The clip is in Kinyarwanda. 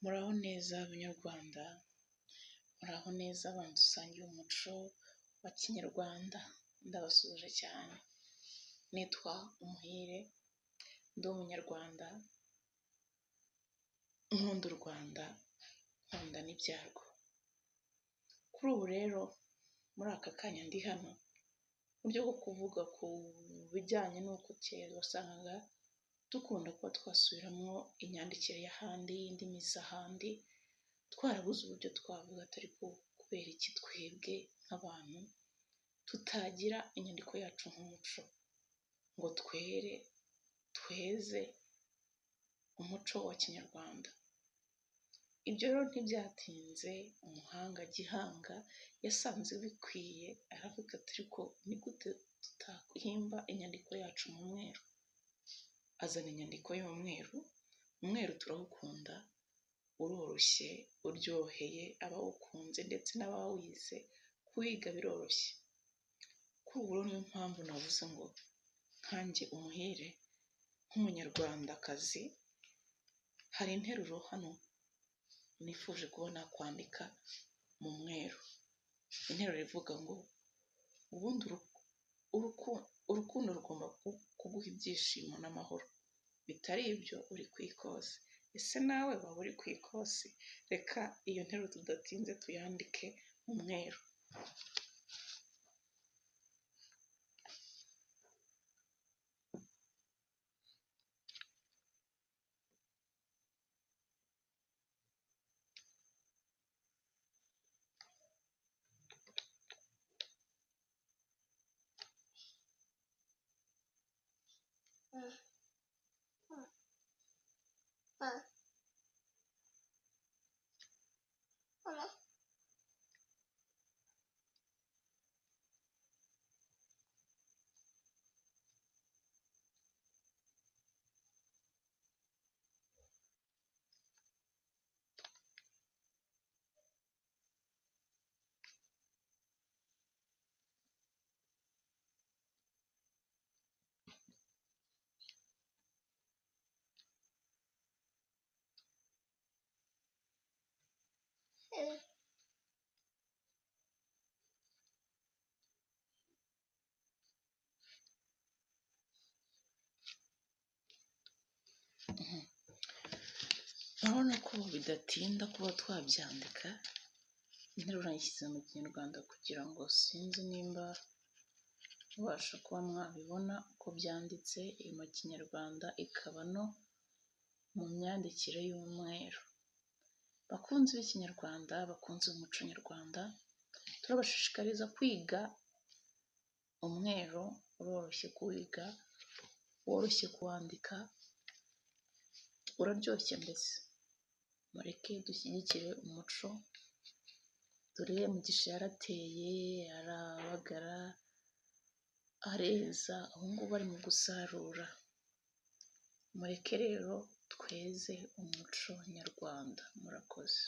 Muraho neza Banyarwanda, muraho neza abantu dusangiye umuco wa Kinyarwanda, ndabasuhuje cyane. Nitwa Umuhire, ndi Umunyarwanda, nkunda u Rwanda, nkunda n'ibyarwo. Kuri ubu rero muri aka kanya ndi hano, mu buryo bwo kuvuga ku bijyanye n'uko kera wasangaga dukunda kuba twasubiramo imyandikire y'ahandi, indimi z'ahandi, twarabuze uburyo twavuga atari kubera iki twebwe nk'abantu tutagira inyandiko yacu nk'umuco ngo tweze umuco wa Kinyarwanda. Ibyo rero ntibyatinze, umuhanga Gihanga yasanze bikwiye, aravuga ati ariko ni gute tutahimba inyandiko yacu mu mweru? Azana inyandiko y'umweru. Umweru turawukunda, uroroshye, uryoheye abawukunze ndetse n'abawize, kuwiga biroroshye. Kuri ubu niyo mpamvu navuze ngo nkanjye Umuhire nk'Umunyarwandakazi, hari interuro hano nifuje kubona kwandika mu mweru. Interuro ivuga ngo ubundi urukundo rugomba kuguha ibyishimo n'amahoro, bitari ibyo uri ku ikosi. Ese nawe waba uri ku ikosi? Reka iyo nteruro tudatinze tuyandike mu mweru. Urabona ko bidatinda kuba twabyandika. Interuro nayishyize mu Kinyarwanda kugira ngo sinzi nimba mubasha kuba mwabibona uko byanditse. Iri mu Kinyarwanda ikaba no mu myandikire y'umweru. Bakunzi b'Ikinyarwanda, bakunzi b'umuco nyarwanda, turabashishikariza kwiga umweru. Uroroshye kuwiga, woroshye kuwandika, uraryoshye mbese. Mureke dushyigikire umuco. Dore Mugisha yarateye, arabagara, areza, ubu ngubu ari mu gusarura. Mureke rero tweze umuco nyarwanda. Murakoze.